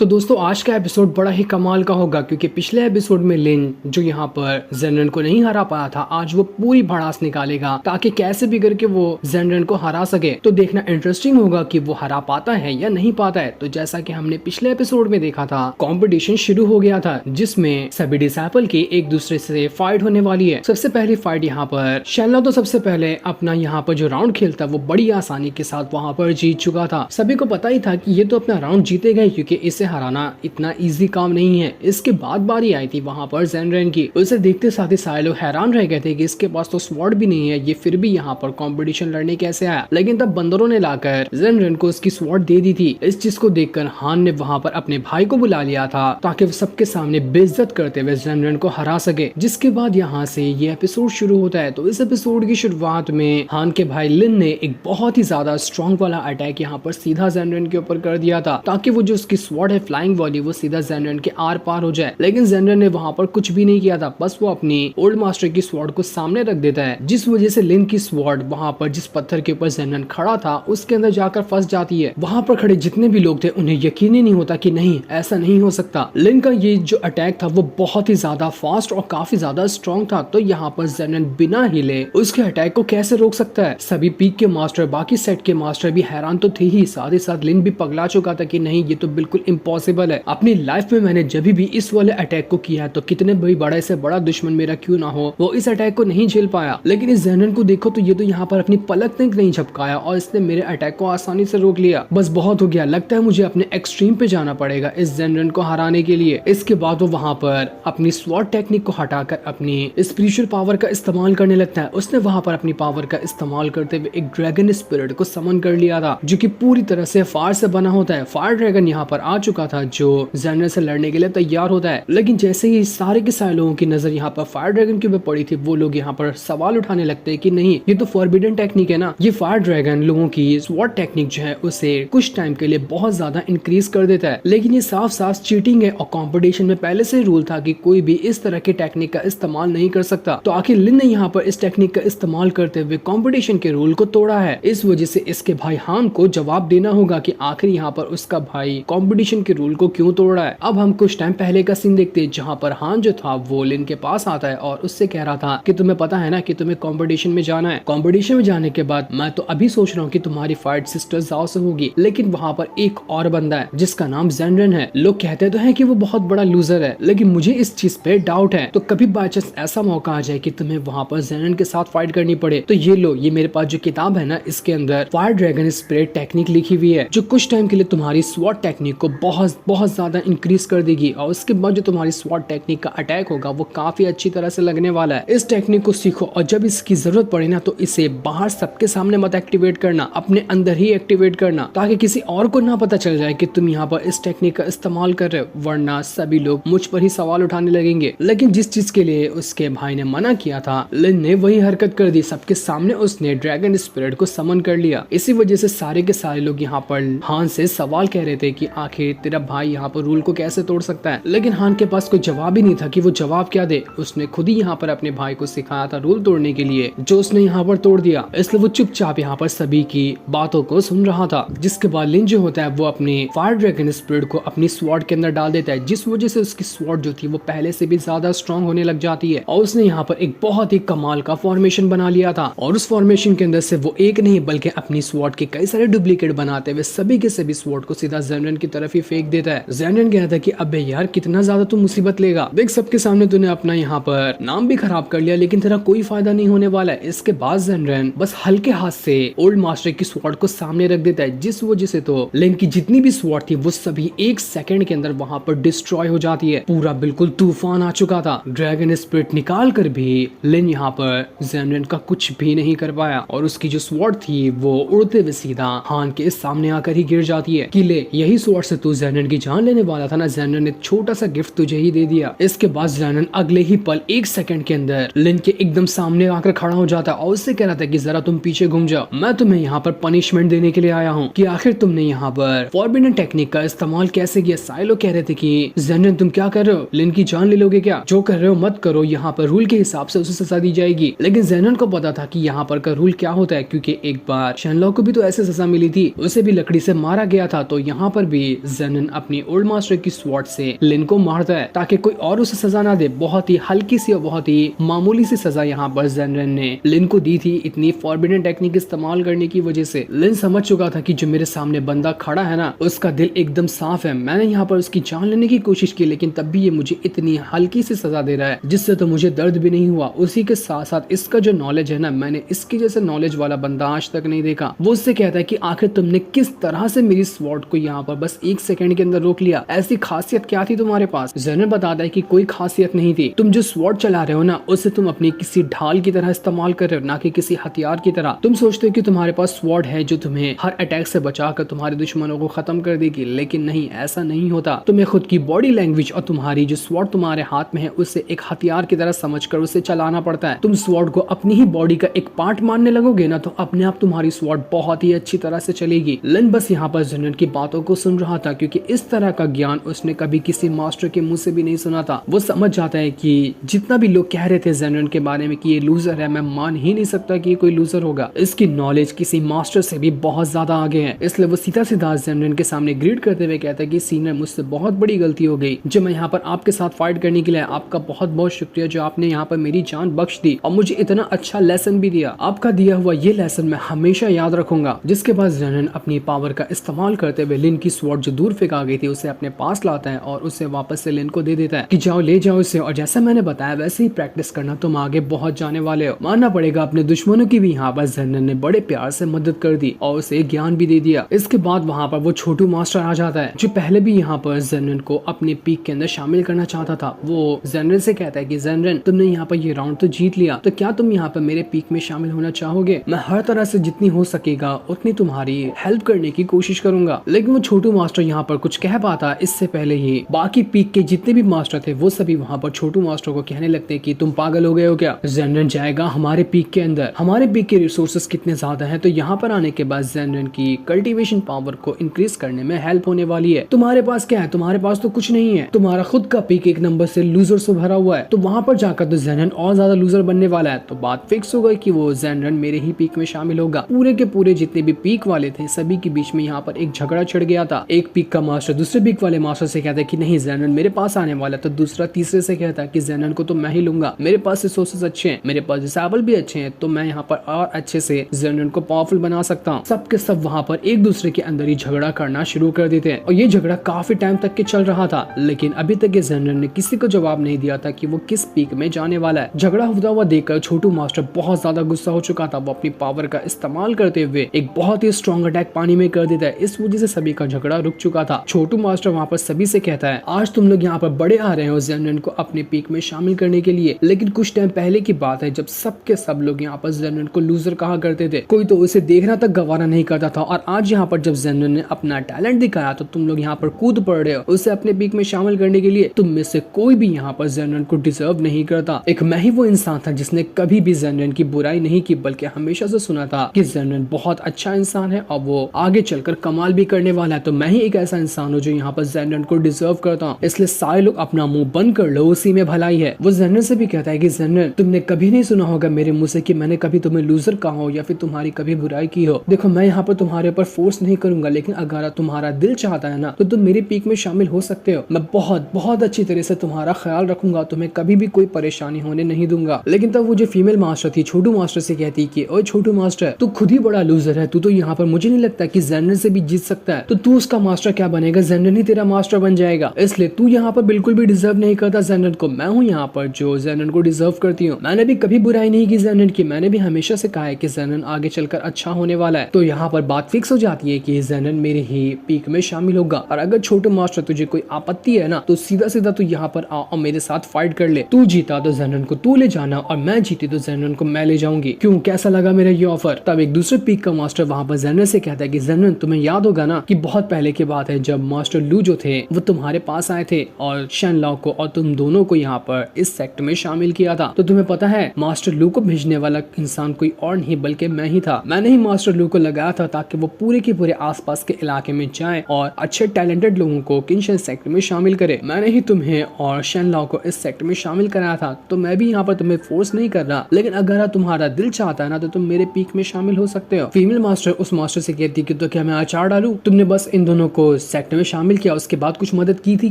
तो दोस्तों आज का एपिसोड बड़ा ही कमाल का होगा क्योंकि पिछले एपिसोड में लिन जो यहाँ पर जेनरन को नहीं हरा पाया था, आज वो पूरी भड़ास निकालेगा ताकि कैसे भी करके वो जेनरन को हरा सके। तो देखना इंटरेस्टिंग होगा कि वो हरा पाता है या नहीं पाता है। तो जैसा कि हमने पिछले एपिसोड में देखा था, कंपटीशन शुरू हो गया था जिसमें सभी डिसाइपल की एक दूसरे से फाइट होने वाली है। सबसे पहली फाइट यहाँ पर शैनला तो सबसे पहले अपना यहाँ पर जो राउंड खेलता वो बड़ी आसानी के साथ वहाँ पर जीत चुका था। सभी को पता ही था कि ये तो अपना राउंड जीतेगा क्योंकि इसे हराना इतना इजी काम नहीं है। इसके बाद बारी आई थी वहाँ पर जेनरन की। उसे देखते साथ ही सारे लोग हैरान रह गए थे कि इसके पास तो स्वॉर्ड भी नहीं है, ये फिर भी यहाँ पर कंपटीशन लड़ने कैसे आया। लेकिन तब बंदरों ने लाकर जेनरन को उसकी स्वॉर्ड दे दी थी। इस चीज को देखकर हान ने वहाँ पर अपने भाई को बुला लिया था ताकि वो सबके सामने बेइज्जत करते हुए जेनरन को हरा सके। जिसके बाद यहाँ से ये एपिसोड शुरू होता है। तो इस एपिसोड की शुरुआत में हान के भाई लिन ने एक बहुत ही ज्यादा स्ट्रॉन्ग वाला अटैक यहाँ पर सीधा जेनरन के ऊपर कर दिया था ताकि वो जो उसकी स्वॉर्ड है फ्लाइंग वाली वो सीधा जेनरन के आर पार हो जाए। लेकिन जेनरन ने वहाँ पर कुछ भी नहीं किया था, बस वो अपनी ओल्ड मास्टर की स्वॉर्ड को सामने रख देता है, जिस वजह से लिन की स्वॉर्ड वहाँ पर जिस पत्थर के ऊपर जेनरन खड़ा था उसके अंदर जाकर फंस जाती है। वहाँ पर खड़े जितने भी लोग थे उन्हें यकीन ही नहीं होता कि नहीं, ऐसा नहीं हो सकता। लिन का ये जो अटैक था वो बहुत ही ज्यादा फास्ट और काफी ज्यादा स्ट्रॉन्ग था। तो यहाँ पर जेनरन बिना हिले उसके अटैक को कैसे रोक सकता है। सभी पीक के मास्टर, बाकी सेट के मास्टर भी हैरान तो थे ही, साथ ही साथ लिन भी पगला चुका था कि नहीं, ये तो बिल्कुल इम्पॉसिबल है। अपनी लाइफ में मैंने जब भी इस वाले अटैक को किया है तो कितने भी बड़े से बड़ा दुश्मन मेरा क्यों ना हो, वो इस अटैक को नहीं झेल पाया। लेकिन इस जेनरन को देखो तो ये तो यहाँ पर अपनी पलक तक नहीं झपकाया और इसने मेरे अटैक को आसानी से रोक लिया। बस बहुत हो गया, लगता है मुझे अपने एक्सट्रीम पे जाना पड़ेगा इस जेनरन को हराने के लिए। इसके बाद वो वहाँ पर अपनी स्वॉर्ड टेक्निक को हटाकर अपनी स्पिरिचुअल पावर का इस्तेमाल करने लगता है। उसने वहाँ पर अपनी पावर का इस्तेमाल करते हुए एक ड्रैगन स्पिरिट को समन कर लिया था जो कि पूरी तरह से फायर से बना होता है। फायर ड्रैगन यहाँ पर आ चुका था जो जेनरन से लड़ने के लिए तैयार होता है। लेकिन जैसे ही सारे के सारे लोगों की नजर यहाँ पर फायर ड्रैगन के ऊपर पड़ी थी, वो लोग यहाँ पर सवाल उठाने लगते हैं कि नहीं, ये तो फॉरबिडन टेक्निक है ना। ये फायर ड्रैगन लोगों की स्वॉर्ड टेक्निक जो है उसे कुछ टाइम के लिए बहुत ज्यादा इंक्रीज कर देता है। लेकिन ये साफ साफ चीटिंग है और कंपटीशन में पहले से रूल था कि कोई भी इस तरह की टेक्निक का इस्तेमाल नहीं कर सकता। तो आखिर लिन ने यहाँ पर इस टेक्निक का इस्तेमाल करते हुए कंपटीशन के रूल को तोड़ा है। इस वजह से इसके भाई हान को जवाब देना होगा कि आखिर यहाँ पर उसका भाई कंपटीशन के रूल को क्यों तोड़ रहा है। अब हम कुछ टाइम पहले का सीन देखते हैं जहाँ पर हान जो था वो लिन के पास आता है और उससे कह रहा था कि तुम्हें पता है ना कि तुम्हें कंपटीशन में जाना है। कंपटीशन में जाने के बाद मैं तो अभी सोच रहा हूँ कि तुम्हारी फाइट सिस्टर जाओ से होगी, लेकिन वहाँ पर एक और बंदा है जिसका नाम जेनरन है। लोग कहते तो हैं कि वो बहुत बड़ा लूजर है, लेकिन मुझे इस चीज पे डाउट है। तो कभी बाय चांस ऐसा मौका आ जाए कि तुम्हें वहाँ पर जेनरन के साथ फाइट करनी पड़े तो ये लो, ये मेरे पास जो किताब है ना, इसके अंदर फायर ड्रैगन स्पिरिट टेक्निक लिखी हुई है जो कुछ टाइम के लिए तुम्हारी स्वॉर्ड टेक्निक को बहुत ज्यादा इंक्रीज कर देगी और उसके बाद जो तुम्हारी स्वॉर्ड टेक्निक का अटैक होगा वो काफी अच्छी तरह से लगने वाला है। इस टेक्निक को सीखो और जब इसकी जरूरत पड़े ना तो इसे बाहर सबके सामने मत एक्टिवेट करना, अपने अंदर ही एक्टिवेट करना ताकि किसी और को ना पता चल जाए कि तुम यहाँ पर इस टेक्निक का इस्तेमाल कर रहे हो, वरना सभी लोग मुझ पर ही सवाल उठाने लगेंगे। लेकिन जिस चीज के लिए उसके भाई ने मना किया था, लिन ने वही हरकत कर दी। सबके सामने उसने ड्रैगन स्पिरिट को समन कर लिया। इसी वजह से सारे के सारे लोग यहाँ पर हान से सवाल कह रहे थे कि आखिर तेरा भाई यहाँ पर रूल को कैसे तोड़ सकता है। लेकिन हान के पास कोई जवाब ही नहीं था कि वो जवाब क्या दे। उसने खुद ही यहाँ पर अपने भाई को सिखाया था रूल तोड़ने के लिए, जो उसने यहाँ पर तोड़ दिया। इसलिए वो चुपचाप यहाँ पर सभी की बातों को सुन रहा था। जिसके बाद लिन जो होता है वो अपने फायर ड्रैगन स्पिरिट को अपनी स्वॉर्ड के अंदर डाल देता है, जिस वजह से उसकी स्वॉर्ड जो थी वो पहले से भी ज्यादा स्ट्रॉन्ग होने लग जाती है। और उसने यहाँ पर एक बहुत ही कमाल का फॉर्मेशन बना लिया था और उस फॉर्मेशन के अंदर से वो एक नहीं बल्कि अपनी स्वॉर्ड के कई सारे डुप्लीकेट बनाते हुए सभी के सभी स्वॉर्ड को सीधा जेनरन की तरफ ही फेंक देता है। जेनरन कहता है कि अबे यार कितना ज्यादा तू मुसीबत लेगा, देख सबके सामने तूने अपना यहाँ पर नाम भी खराब कर लिया लेकिन तेरा कोई फायदा नहीं होने वाला है। इसके बाद जेनरन बस हल्के हाथ से ओल्ड मास्टर की स्वॉर्ड को सामने रख देता है, जिस वजह से तो लिन की जितनी भी स्वॉर्ड थी वो सभी एक सेकंड के अंदर वहां पर डिस्ट्रॉय हो जाती है। पूरा बिल्कुल तूफान आ चुका था। ड्रैगन स्पिरिट निकाल कर भी लिन यहाँ पर जेनरन का कुछ भी नहीं कर पाया और उसकी जो स्वॉर्ड थी वो उड़ते हुए सीधा हान के सामने आकर ही गिर जाती है कि ले, यही स्वॉर्ड से तू जेनरन की जान लेने वाला था ना। जेनरन ने छोटा सा गिफ्ट तुझे ही दे दिया। इसके बाद जेनरन अगले ही पल एक सेकंड के अंदर लिन के एकदम सामने आकर खड़ा हो जाता और उससे कह रहा था कि जरा तुम पीछे घूम जाओ, मैं तुम्हें यहाँ पर पनिशमेंट देने के लिए आया हूँ कि आखिर तुमने यहाँ पर फॉरबिडन टेक्निक का इस्तेमाल कैसे किया। सारे लोग कह रहे थे कि जेनरन तुम क्या कर रहे हो, लिन की जान ले लोगे क्या, जो कर रहे हो मत करो, यहाँ पर रूल के हिसाब से उसे सजा दी जाएगी। लेकिन जेनरन को पता था कि यहाँ पर का रूल क्या होता है, क्योंकि एक बार शैनलॉक को भी तो ऐसे सजा मिली थी, उसे भी लकड़ी से मारा गया था। तो यहाँ पर भी जेनरन जेनन अपनी ओल्ड मास्टर की स्वॉर्ड से लिन को मारता है ताकि कोई और उसे सजा ना दे। बहुत ही हल्की सी और बहुत ही मामूली सी सजा यहाँ पर जेनन ने लिन को दी थी। इतनी फॉरबिडन टेक्निक इस्तेमाल करने की वजह से लिन समझ चुका था कि जो मेरे सामने बंदा खड़ा है ना, उसका दिल एकदम साफ है। मैंने यहाँ पर उसकी जान लेने की कोशिश की, लेकिन तब भी ये मुझे इतनी हल्की सी सजा दे रहा है जिससे तो मुझे दर्द भी नहीं हुआ। उसी के साथ साथ इसका जो नॉलेज है ना, मैंने इसके जैसे नॉलेज वाला बंदा आज तक नहीं देखा। वो उससे कहता है कि आखिर तुमने किस तरह से मेरी स्वॉर्ड को यहाँ पर बस 1 सेकंड के अंदर रोक लिया, ऐसी खासियत क्या थी तुम्हारे पास? जेनन बताता है कि कोई खासियत नहीं थी, तुम जो स्वॉर्ड चला रहे हो ना, उसे तुम अपनी किसी ढाल की तरह इस्तेमाल कर रहे हो, ना कि किसी हथियार की तरह। तुम सोचते हो कि तुम्हारे पास स्वॉर्ड है जो तुम्हें हर अटैक से बचाकर तुम्हारे दुश्मनों को खत्म कर देगी, लेकिन नहीं, ऐसा नहीं होता। तुम्हें खुद की बॉडी लैंग्वेज और तुम्हारी जो स्वॉर्ड तुम्हारे हाथ में है उसे एक हथियार की तरह समझकर उसे चलाना पड़ता है। तुम स्वॉर्ड को अपनी ही बॉडी का एक पार्ट मानने लगोगे ना, तो अपने आप तुम्हारी स्वॉर्ड बहुत ही अच्छी तरह से चलेगी। लिन बस यहाँ पर जेनन की बातों को सुन रहा था, क्योंकि इस तरह का ज्ञान उसने कभी किसी मास्टर के मुंह से भी नहीं सुना था। वो समझ जाता है कि जितना भी लोग कह रहे थे जेनन के बारे में कि ये लूजर है, मैं मान ही नहीं सकता कि ये कोई लूजर होगा। इसकी नॉलेज किसी मास्टर से भी बहुत ज्यादा आगे है। इसलिए वो सीधा सीधा जेनन के सामने ग्रीट करते हुए कहता है कि सीनियर, मुझसे बहुत बड़ी गलती हो गई जो मैं यहाँ पर आपके साथ फाइट करने के लिए। आपका बहुत बहुत शुक्रिया जो आपने यहाँ पर मेरी जान बख्श दी और मुझे इतना अच्छा लेसन भी दिया। आपका दिया हुआ ये लेसन मैं हमेशा याद रखूंगा। जिसके बाद जेनन अपनी पावर का इस्तेमाल करते हुए लिन की स्वॉर्ड जो दूर फेंका गई थी उसे अपने पास लाता है और उसे वापस से लिन को दे देता है कि जाओ ले जाओ इसे, और जैसा मैंने बताया वैसे ही प्रैक्टिस करना, तुम आगे बहुत जाने वाले हो। मानना पड़ेगा अपने दुश्मनों की भी यहाँ पर जेनन ने बड़े प्यार से मदद कर दी और उसे ज्ञान भी दे दिया। इसके बाद वहाँ पर वो छोटू मास्टर आ जाता है जो पहले भी यहाँ पर जेनन को अपने पीक के अंदर शामिल करना चाहता था। वो जेनन से कहता है कि जेनन, तुमने यहाँ पर ये राउंड तो जीत लिया, तो क्या तुम यहाँ पर मेरे पीक में शामिल होना चाहोगे? मैं हर तरह से जितनी हो सकेगा उतनी तुम्हारी हेल्प करने की कोशिश करूंगा। लेकिन वो छोटू मास्टर यहाँ पर कुछ कह पाता इससे पहले ही बाकी पीक के जितने भी मास्टर थे वो सभी वहाँ पर छोटू मास्टर को कहने लगते हैं कि तुम पागल हो गए हो क्या? जेनन जाएगा हमारे पीक के अंदर, हमारे पीक के रिसोर्सेस कितने ज्यादा हैं, तो यहाँ पर आने के बाद जेनन की कल्टीवेशन पावर को इंक्रीज करने में हेल्प होने वाली है। तुम्हारे पास क्या है? तुम्हारे पास तो कुछ नहीं है। तुम्हारा खुद का पीक 1 नंबर से लूजर से भरा हुआ है, तो वहाँ पर जाकर तो जेनन और ज्यादा लूजर बनने वाला है। तो बात फिक्स हो गई कि वो जेनन मेरे ही पीक में शामिल होगा। पूरे के पूरे जितने भी पीक वाले थे सभी के बीच में यहाँ पर एक झगड़ा छिड़ गया था। एक पीक का मास्टर दूसरे पीक वाले मास्टर से कहता है कि नहीं, जेनन मेरे पास आने वाला, तो दूसरा तीसरे से कहता है कि जेनन को तो मैं ही लूंगा, मेरे पास रिसोर्सेस अच्छे हैं, मेरे पास डिसेबल भी अच्छे हैं, तो मैं यहाँ पर और अच्छे से जेनन को पावरफुल बना सकता हूँ। सबके सब वहाँ पर एक दूसरे के अंदर ही झगड़ा करना शुरू कर देते हैं और ये झगड़ा काफी टाइम तक के चल रहा था, लेकिन अभी तक ये जेनन ने किसी को जवाब नहीं दिया था कि वो किस पीक में जाने वाला है। झगड़ा होता हुआ देखकर छोटू मास्टर बहुत ज्यादा गुस्सा हो चुका था। वो अपनी पावर का इस्तेमाल करते हुए एक बहुत ही स्ट्रॉन्ग अटैक पानी में कर देता है। इस वजह से सभी का झगड़ा रुक चुका था। छोटू मास्टर वहाँ पर सभी से कहता है, आज तुम लोग यहाँ पर बड़े आ रहे हो जेनन को अपने पीक में शामिल करने के लिए, लेकिन कुछ टाइम पहले की बात है जब सबके सब लोग यहाँ पर जेनन को लूजर कहा करते थे, कोई तो उसे देखना तक गवारा नहीं करता था। और आज यहाँ पर जब जेनन ने अपना टैलेंट दिखाया तो तुम लोग यहाँ पर कूद पड़ रहे हो उसे अपने पीक में शामिल करने के लिए। तुम में से कोई भी यहाँ पर जेनन को डिजर्व नहीं करता। एक मैं ही वो इंसान था जिसने कभी भी जेनन की बुराई नहीं की, बल्कि हमेशा से सुना था कि जेनन बहुत अच्छा इंसान है और वो आगे चलकर कमाल भी करने वाला है। तो मैं ही एक ऐसा इंसान हूँ जो यहाँ पर जेनन को डिजर्व करता हूँ, इसलिए सारे लोग अपना मुंह बंद कर लो, उसी में भलाई है। वो जेनन से भी कहता है कि जेनन, तुमने कभी नहीं सुना होगा मेरे मुंह से कि मैंने कभी तुम्हें लूजर कहा हो या फिर तुम्हारी कभी बुराई की हो। देखो, मैं यहाँ पर तुम्हारे ऊपर फोर्स नहीं करूंगा, लेकिन अगर तुम्हारा दिल चाहता है ना तो तुम मेरे पीक में शामिल हो सकते हो। मैं बहुत बहुत अच्छी तरह से तुम्हारा ख्याल रखूंगा, तुम्हें कभी भी कोई परेशानी होने नहीं दूंगा। लेकिन तब वो जो फीमेल मास्टर थी छोटू मास्टर से कहती कि ओए छोटू मास्टर, तू खुद ही बड़ा लूजर है, तू तो यहाँ पर मुझे नहीं लगता कि जेनन से भी जीत सकता है, तो तू उसका मास्टर क्या बनेगा? जेनन ही तेरा मास्टर बन जाएगा, इसलिए तू यहाँ पर बिल्कुल भी डिजर्व नहीं करता जेनन को। मैं हूँ यहाँ पर जो जेनन को डिजर्व करती हूँ। मैंने भी कभी बुराई नहीं की जेनन की, मैंने भी हमेशा से कहा है कि जेनन आगे चलकर अच्छा होने वाला है। तो यहाँ पर बात फिक्स हो जाती है कि जेनन मेरे ही पीक में शामिल होगा। और अगर छोटू मास्टर तुझे कोई आपत्ति है ना तो सीधा सीधा तू यहाँ पर आ और मेरे साथ फाइट कर ले। तू जीता तो जेनन को तू ले जाना और मैं जीती तो जेनन को मैं ले जाऊंगी। क्यों, कैसा लगा मेरा ये ऑफर? तब एक दूसरे पीक का मास्टर वहाँ पर जेनन से कहता है कि जेनन, तुम्हें याद होगा ना कि बहुत पहले की बात है जब मास्टर लू जो थे वो तुम्हारे पास आए थे और शेनलॉ को और तुम दोनों को यहाँ पर इस सेक्ट में शामिल किया था। तो तुम्हें पता है मास्टर लू को भेजने वाला इंसान कोई और नहीं बल्कि मैं ही था। मैंने ही मास्टर लू को लगाया था ताकि वो पूरे के पूरे आसपास के इलाके में जाए और अच्छे टैलेंटेड लोगों को किंशन सेक्ट में शामिल करे। मैंने ही तुम्हें और शेनलॉ को इस सेक्ट में शामिल कराया था। तो मैं भी यहाँ पर तुम्हें फोर्स नहीं कर रहा, लेकिन अगर तुम्हारा दिल चाहता है ना तो तुम मेरे पीक में शामिल हो सकते हो। फीमेल मास्टर उस मास्टर से कहती कि तो क्या मैं अचार डालूं? तुमने बस इन दोनों को को सेक्ट में शामिल किया, उसके बाद कुछ मदद की थी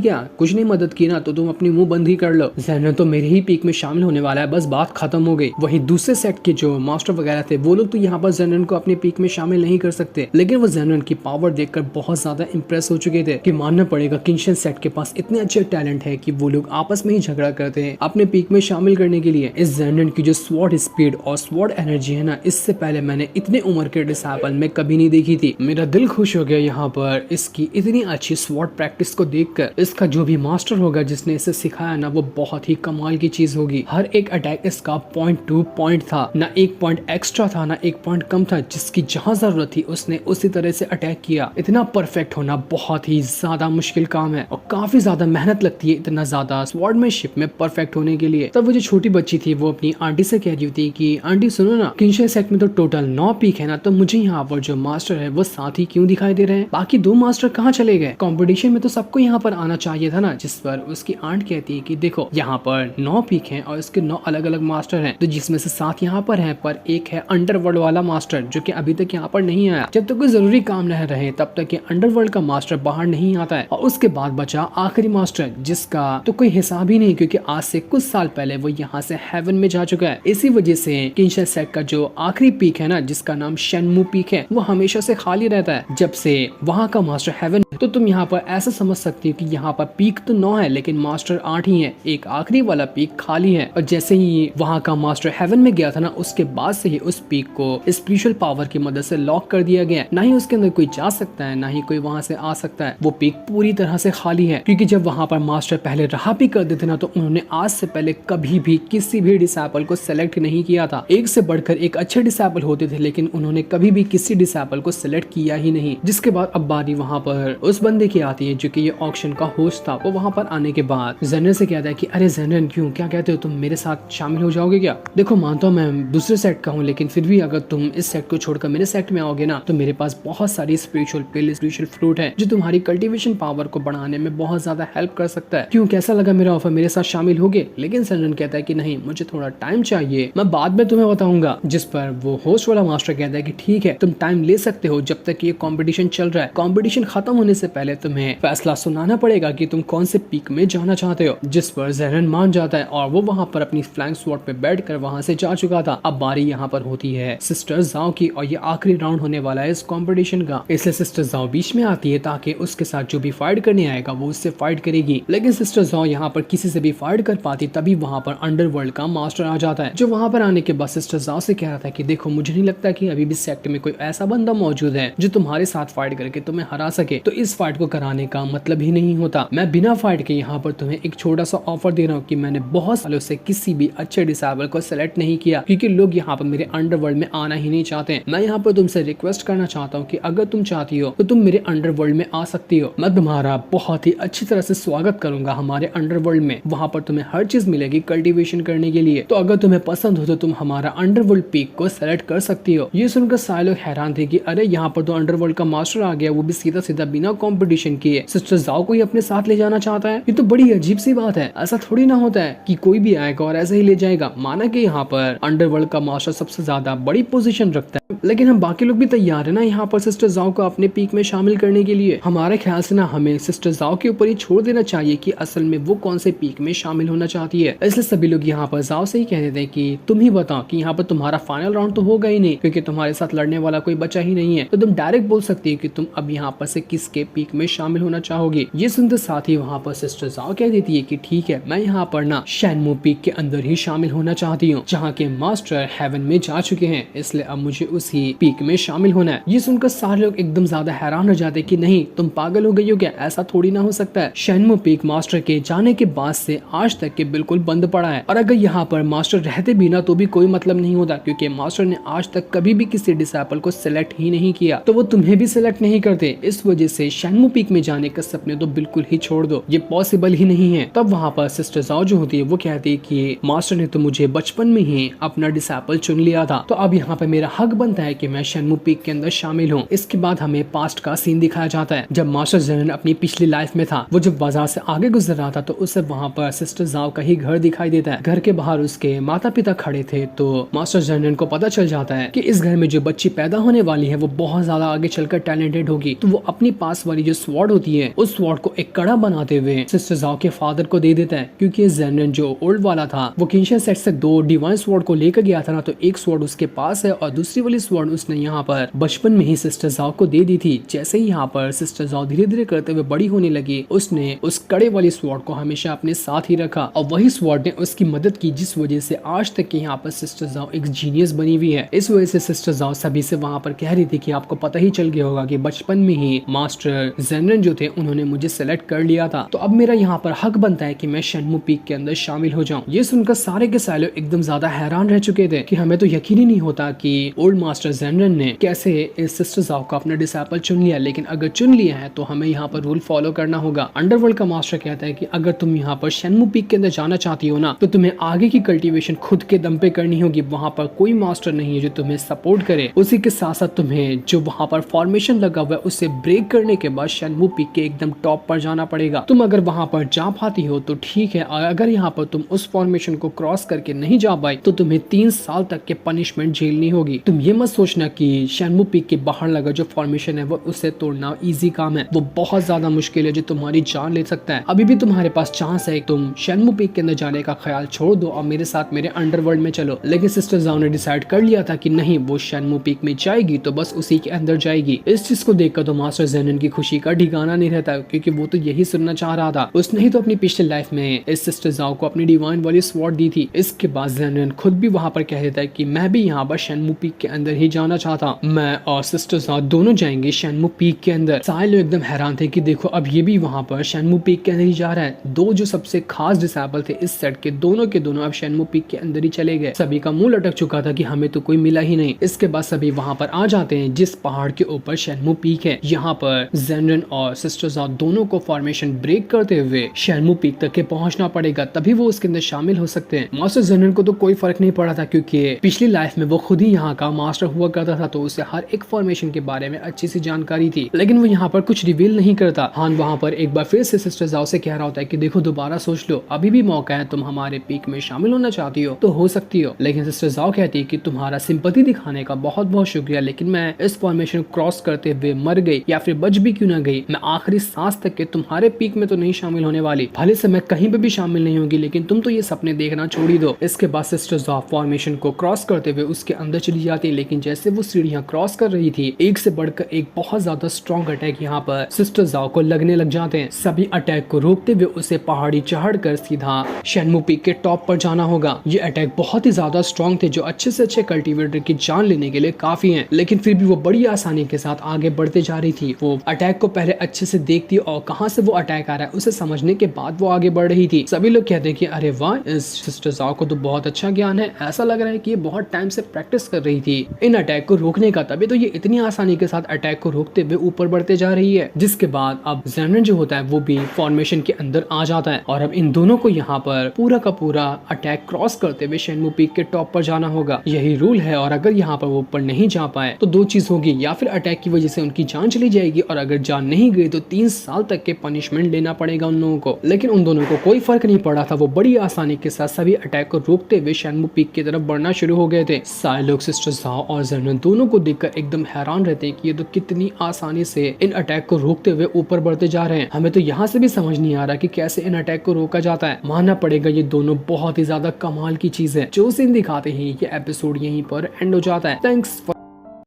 क्या? कुछ नहीं मदद की ना, तो तुम अपनी मुंह बंद ही कर लो। ज़ेनरेन तो मेरे ही पीक में शामिल होने वाला है, बस बात खत्म हो गई। वही दूसरे सेक्ट के जो मास्टर वगैरह थे वो लोग तो यहाँ पर ज़ेनरेन को अपने पीक में शामिल नहीं कर सकते, लेकिन वो ज़ेनरेन की पावर देखकर बहुत ज्यादा इंप्रेस हो चुके थे कि मानना पड़ेगा किंगशन सेक्ट के पास इतने अच्छे टैलेंट है कि वो लोग आपस में ही झगड़ा करते हैं अपने पीक में शामिल करने के लिए। इस ज़ेनरेन की जो स्वॉर्ड स्पीड और स्वॉर्ड एनर्जी है ना, इससे पहले मैंने इतने उम्र के डिसाइपल में कभी नहीं देखी थी। मेरा दिल खुश हो गया यहाँ पर इसकी इतनी अच्छी स्वॉर्ड प्रैक्टिस को देखकर। इसका जो भी मास्टर होगा जिसने इसे सिखाया ना, वो बहुत ही कमाल की चीज होगी। हर एक अटैक इसका पॉइंट टू पॉइंट था, ना एक पॉइंट एक्स्ट्रा था ना एक पॉइंट कम था। जिसकी जहां जरूरत थी उसने उसी तरह से अटैक किया। इतना परफेक्ट होना बहुत ही ज्यादा मुश्किल काम है और काफी ज्यादा मेहनत लगती है इतना ज्यादा स्वॉर्डमैनशिप में परफेक्ट होने के लिए। तब वो जो छोटी बच्ची थी वो अपनी आंटी से कह रही थी कि आंटी सुनो ना, किंगशन सेक्ट में तो टोटल 9 पीक है ना, तो मुझे यहाँ पर जो मास्टर है वो साथ ही क्यों दिखाई दे रहे हैं? बाकी 2 मास्टर कहाँ चले गए? कंपटीशन में तो सबको यहाँ पर आना चाहिए था ना। जिस पर उसकी आंट कहती है कि देखो यहाँ पर 9 पीक हैं और इसके 9 अलग अलग मास्टर हैं, तो जिसमें से 7 यहाँ पर हैं, पर एक है अंडरवर्ल्ड वाला मास्टर जो कि अभी तक यहाँ पर नहीं आया। जब तक कोई जरूरी काम न रहे तब तक ये अंडरवर्ल्ड का मास्टर बाहर नहीं आता है। और उसके बाद बचा आखिरी मास्टर जिसका तो कोई हिसाब ही नहीं, क्योंकि आज से कुछ साल पहले वो यहाँ से हेवन में जा चुका है। इसी वजह से किंगशन सेक्ट का जो आखिरी पीक है ना, जिसका नाम शेनमू पीक है, वो हमेशा से खाली रहता है जब से वहाँ का मास्टर हेवन। तो तुम यहाँ पर ऐसा समझ सकती हो कि यहाँ पर पीक तो 9 है लेकिन मास्टर 8 ही है, एक आखिरी वाला पीक खाली है। और जैसे ही वहाँ का मास्टर हेवन में गया था ना, उसके बाद से ही उस पीक को स्पिरिचुअल पावर की मदद से लॉक कर दिया गया। ना ही उसके अंदर कोई जा सकता है, ना ही कोई वहाँ से आ सकता है। वो पीक पूरी तरह से खाली है, क्योंकि जब वहाँ पर मास्टर पहले रहा भी करते थे ना, तो उन्होंने आज से पहले कभी भी किसी भी डिसाइपल को सेलेक्ट नहीं किया था। एक से बढ़कर एक अच्छे डिसाइपल होते थे, लेकिन उन्होंने कभी भी किसी डिसाइपल को सिलेक्ट किया ही नहीं। जिसके बाद अब बारी वहाँ पर उस बंदे की आती है जो कि ये ऑक्शन का होस्ट था। वो वहाँ पर आने के बाद ज़ेनरेन से कहता है कि अरे ज़ेनरेन, क्यों, क्या कहते हो तुम, मेरे साथ शामिल हो जाओगे क्या? देखो मानता हूँ मैं दूसरे सेट का हूँ, लेकिन फिर भी अगर तुम इस सेट को छोड़कर मेरे सेट में आओगे ना, तो मेरे पास बहुत सारी स्पिरिचुअल पिल, स्पिरिचुअल फ्रूट है जो तुम्हारी कल्टीवेशन पावर को बढ़ाने में बहुत ज्यादा हेल्प कर सकता है। क्यों, कैसा लगा मेरा ऑफर, मेरे साथ शामिल होगे? लेकिन ज़ेनरेन कहता है कि नहीं, मुझे थोड़ा टाइम चाहिए, मैं बाद में तुम्हें बताऊंगा। जिस पर वो होस्ट वाला मास्टर कहता है कि ठीक है, तुम टाइम ले सकते हो जब तक ये कंपटीशन चल रहा है। कंपटीशन खत्म होने से पहले तुम्हें फैसला सुनाना पड़ेगा कि तुम कौन से पीक में जाना चाहते हो। जिस पर ज़ेनरेन मान जाता है और वो वहाँ पर अपनी फ्लैंक स्वॉर्ड पे बैठकर वहाँ से जा चुका था। अब बारी यहाँ पर होती है सिस्टर ज़ाओ की और ये आखिरी राउंड होने वाला है इस कंपटीशन का। इसलिए सिस्टर ज़ाओ बीच में आती है ताकि उसके साथ जो भी फाइट करने आएगा वो उससे फाइट करेगी। लेकिन सिस्टर ज़ाओ यहाँ पर किसी से भी फाइट कर पाती, तभी वहाँ पर अंडरवर्ल्ड का मास्टर आ जाता है, जो वहाँ पर आने के बाद सिस्टर ज़ाओ से कह रहा था कि देखो, मुझे नहीं लगता कि अभी भी सेक्ट में कोई ऐसा बंदा मौजूद है जो तुम्हारे साथ फाइट करके तुम्हें हरा सके, तो इस फाइट को कराने का मतलब ही नहीं होता। मैं बिना फाइट के यहाँ पर तुम्हें एक छोटा सा ऑफर दे रहा हूँ कि मैंने बहुत सालों से किसी भी अच्छे डिसाइबल को सेलेक्ट नहीं किया, क्योंकि लोग यहाँ पर मेरे अंडरवर्ल्ड में आना ही नहीं चाहते। मैं यहाँ पर तुमसे रिक्वेस्ट करना चाहता हूँ कि अगर तुम चाहती हो तो तुम मेरे अंडरवर्ल्ड में आ सकती हो। मैं तुम्हारा बहुत ही अच्छी तरह से स्वागत करूंगा हमारे अंडरवर्ल्ड में। वहाँ पर तुम्हें हर चीज मिलेगी कल्टीवेशन करने के लिए। तो अगर तुम्हें पसंद हो तो तुम हमारा अंडरवर्ल्ड पीक को सेलेक्ट कर सकती हो। ये सुनकर सारे लोग हैरान थे कि अरे, यहाँ पर तो अंडरवर्ल्ड का मास्टर आ गया, वो भी सीधा सीधा बिना कंपटीशन किए सिस्टर ज़ाओ को ही अपने साथ ले जाना चाहता है। ये तो बड़ी अजीब सी बात है। ऐसा थोड़ी ना होता है कि कोई भी आएगा और ऐसे ही ले जाएगा। माना कि यहाँ पर अंडरवर्ल्ड का मास्टर सबसे ज्यादा बड़ी पोजीशन रखता है, लेकिन हम बाकी लोग भी तैयार है ना यहाँ पर सिस्टर ज़ाओ को अपने पीक में शामिल करने के लिए। हमारे ख्याल से ना हमें सिस्टर ज़ाओ के ऊपर ही छोड़ देना चाहिए कि असल में वो कौन से पीक में शामिल होना चाहती है। इसलिए सभी लोग यहाँ पर ज़ाओ से ही कह देते हैं कि तुम ही बताओ कि यहाँ पर तुम्हारा फाइनल राउंड तो होगा ही नहीं, क्योंकि तुम्हारे साथ लड़ने वाला कोई बचा ही नहीं है। तो तुम डायरेक्ट बोल सकती है कि तुम अब यहाँ पर से किसके पीक में शामिल होना चाहोगी। ये सुनते साथ ही वहाँ पर सिस्टर ज़ाओ कह देती है कि ठीक है, मैं यहाँ पर ना शेनमू पीक के अंदर ही शामिल होना चाहती हूँ, जहाँ के मास्टर हेवन में जा चुके हैं, इसलिए अब मुझे उसी पीक में शामिल होना है। ये सुनकर सारे लोग एकदम ज्यादा हैरान हो जाते कि नहीं, तुम पागल हो गई हो क्या, ऐसा थोड़ी ना हो सकता है। शेनमू पीक मास्टर के जाने के बाद से आज तक के बिल्कुल बंद पड़ा है, और अगर यहाँ पर मास्टर रहते भी ना तो भी कोई मतलब नहीं होता, क्योंकि मास्टर ने आज तक कभी भी किसी डिसाइपल को सिलेक्ट ही नहीं किया, तो वो तुम्हें भी सिलेक्ट नहीं करते। इस वजह से शेनमू पीक में जाने का सपने तो बिल्कुल ही छोड़ दो, ये पॉसिबल ही नहीं है। तब वहाँ पर सिस्टर ज़ाओ जो होती है वो कहती है कि मास्टर ने तो मुझे बचपन में ही अपना डिसाइपल चुन लिया था, तो अब यहाँ पे मेरा हक बनता है कि मैं शेनमू पीक के अंदर शामिल हूँ। इसके बाद हमें पास्ट का सीन दिखाया जाता है, जब मास्टर ज़ेनरेन अपनी पिछली लाइफ में था। वो जब बाजार से आगे गुजर रहा था तो उसे वहाँ पर सिस्टर ज़ाओ का ही घर दिखाई देता है। घर के बाहर उसके माता पिता खड़े थे, तो मास्टर ज़ेनरेन को पता चल जाता है कि इस घर में जो बच्ची पैदा होने वाली है वो बहुत ज्यादा आगे चलकर टैलेंटेड होगी, तो वो अपनी पास वाली जो स्वॉर्ड होती है उस स्वॉर्ड को एक कड़ा बनाते हुए सिस्टर जाओ के फादर को दे देता है, क्योंकि ज़ेनरेन जो ओल्ड वाला था वो किंशन सेट से 2 डिवाइन स्वॉर्ड को लेकर गया था ना, तो एक स्वॉर्ड उसके पास है और दूसरी वाली स्वॉर्ड उसने यहाँ पर बचपन में ही सिस्टर जाओ को दे दी थी। जैसे ही यहाँ पर सिस्टर जाओ धीरे धीरे करते हुए बड़ी होने लगी, उसने उस कड़े वाली स्वॉर्ड को हमेशा अपने साथ ही रखा और वही स्वॉर्ड ने उसकी मदद की, जिस वजह से आज तक यहाँ पर सिस्टर जाओ एक जीनियस बनी हुई है। इस वजह से सिस्टर जाओ सभी से वहाँ पर कह रही थी कि आपको पता ही चल गया होगा कि बचपन में ही मास्टर ज़ेनरेन जो थे उन्होंने मुझे सेलेक्ट कर लिया था, तो अब मेरा यहाँ पर हक बनता है कि मैं शेनमू पीक के अंदर शामिल हो जाऊं। ये सुनकर सारे के सारे एकदम ज्यादा हैरान रह चुके थे कि हमें तो यकीन ही नहीं होता कि ओल्ड मास्टर ज़ेनरेन ने कैसे इस सिस्टर जाओ को अपना डिसाइपल चुन लिया, लेकिन अगर चुन लिया है तो हमें यहाँ पर रूल फॉलो करना होगा। अंडरवर्ल्ड का मास्टर कहता है कि अगर तुम यहाँ पर शेनमू पीक के अंदर जाना चाहती हो ना, तो तुम्हें आगे की कल्टीवेशन खुद के दम पे करनी होगी। वहाँ पर कोई मास्टर नहीं है जो तुम्हें सपोर्ट करे। उसी के साथ साथ तुम्हें जो वहाँ पर फॉर्मेशन लगा हुआ है उससे ब्रेक करने के बाद शेनमू पीक के एकदम टॉप पर जाना पड़ेगा। तुम अगर वहाँ पर जा पाती हो तो ठीक है, अगर यहाँ पर तुम उस फॉर्मेशन को क्रॉस करके नहीं जा पाई तो तुम्हें 3 साल तक के पनिशमेंट झेलनी होगी। तुम ये मत सोचना कि शेनमू पीक के बाहर लगा जो फॉर्मेशन है वो उसे तोड़ना इजी काम है, वो बहुत ज्यादा मुश्किल है जो तुम्हारी जान ले सकता है। अभी भी तुम्हारे पास चांस है, तुम शेनमू पीक के अंदर जाने का ख्याल छोड़ दो और मेरे साथ मेरे अंडरवर्ल्ड में चलो। लेकिन सिस्टर जाओ ने डिसाइड कर लिया था कि नहीं, वो शेनमू पीक में जाएगी तो बस उसी के अंदर जाएगी। इस चीज को देखकर तो मास्टर ज़ेनरेन की खुशी का ठिकाना नहीं रहता, क्योंकि वो तो यही सुनना चाह रहा था। उसने ही तो अपनी पिछले लाइफ में इस सिस्टर जाओ को अपनी डिवाइन वाली स्वॉर्ड दी थी। इसके बाद ज़ेनरेन खुद भी वहाँ पर कह देता है कि मैं भी यहाँ पर शेनमू पीक के अंदर ही जाना चाहता हूँ, मैं और सिस्टर जाओ दोनों जाएंगे शेनमू पीक के अंदर। सारे लोग एकदम हैरान थे कि देखो अब ये भी वहाँ पर शेनमू पीक के अंदर ही जा रहा है। 2 जो सबसे खास डिसाइपल थे इस सेट के दोनों अब शेनमू पीक के अंदर ही चले गए। सभी का मुंह लटक चुका था कि हमें तो कोई मिला ही नहीं। इसके बाद सभी वहाँ पर आ जाते हैं जिस पहाड़ के ऊपर शेनमू पीक है। यहाँ पर ज़ेनरेन और सिस्टर जाओ दोनों को फॉर्मेशन ब्रेक करते हुए शेनमू पीक तक के पहुंचना पड़ेगा, तभी वो उसके अंदर शामिल हो सकते हैं। मास्टर ज़ेनरेन को तो कोई फर्क नहीं पड़ा था, क्योंकि पिछली लाइफ में वो खुद ही यहाँ का मास्टर हुआ करता था, तो उसे हर एक फॉर्मेशन के बारे में अच्छी सी जानकारी थी। लेकिन वो यहाँ पर कुछ रिवील नहीं करता। हान वहाँ पर एक बार फिर से सिस्टर जाओ से कह रहा होता है कि देखो दोबारा सोच लो, अभी भी मौका है, तुम हमारे पीक में शामिल होना चाहती हो तो हो सकती हो। लेकिन सिस्टर जाओ कहती है कि तुम्हारा सिंपैथी दिखाने का बहुत बहुत शुक्रिया, लेकिन मैं इस फॉर्मेशन क्रॉस करते हुए मर गई या फिर बच भी क्यों ना गई, मैं आखिरी सांस तक के तुम्हारे पीक में तो नहीं शामिल होने वाली। भले से मैं कहीं पे भी शामिल नहीं होगी, लेकिन तुम तो ये सपने देखना छोड़ ही दो। इसके बाद सिस्टर जाओ फॉर्मेशन को क्रॉस करते हुए उसके अंदर चली जाती है, लेकिन जैसे वो सीढ़ियां क्रॉस कर रही थी, एक से बढ़कर एक बहुत ज्यादा स्ट्रॉन्ग अटैक यहाँ पर सिस्टर जाओ को लगने लग जाते हैं। सभी अटैक को रोकते हुए उसे पहाड़ी चढ़कर सीधा शेनमू पीक के टॉप पर जाना होगा। ये अटैक बहुत ही ज्यादा स्ट्रॉन्ग थे, जो अच्छे से अच्छे कल्टीवेटर की जान लेने के लिए काफी हैं, लेकिन फिर भी वो बड़ी आसानी के साथ आगे बढ़ते जा रही थी। वो अटैक को पहले अच्छे से देखती और कहां से वो अटैक आ रहा है उसे समझने के बाद वो आगे बढ़ रही थी। सभी लोग कहते हैं कि अरे वाह, इस सिस्टर जाओ को तो बहुत अच्छा ज्ञान है, ऐसा लग रहा है कि ये बहुत टाइम से प्रैक्टिस कर रही थी इन अटैक को रोकने का, तभी तो ये इतनी आसानी के साथ अटैक को रोकते हुए ऊपर बढ़ते जा रही है। जिसके बाद अब ज़ेनरेन जो होता है वो भी फॉर्मेशन के अंदर आ जाता है और अब इन दोनों को यहाँ पर पूरा का पूरा अटैक क्रॉस करते हुए शेनमू पीक के टॉप पर जाना होगा। यही रूल है, और अगर यहाँ पर वो ऊपर नहीं जा पाए तो 2 चीज होगी, या फिर अटैक की वजह से उनकी जान चली जाएगी, और अगर जान नहीं गई तो 3 साल तक के पनिशमेंट लेना पड़ेगा उन लोगों को। लेकिन उन दोनों को कोई फर्क नहीं पड़ा था, वो बड़ी आसानी के साथ सभी अटैक को रोकते हुए शेनमू पीक की तरफ बढ़ना शुरू हो गए थे। सारे लोग सिस्टर जाओ और ज़ेनरेन दोनों को देखकर एकदम हैरान रहते हैं कि ये तो कितनी आसानी से इन अटैक को रोकते हुए ऊपर बढ़ते जा रहे हैं। हमें तो यहाँ से भी समझ नहीं आ रहा कि कैसे इन अटैक को रोका जाता है। मानना पड़ेगा ये दोनों बहुत ही ज्यादा कमाल की चीज है। जो सीन दिखाते हैं ये एपिसोड यहीं पर एंड हो जाता है। Thanks for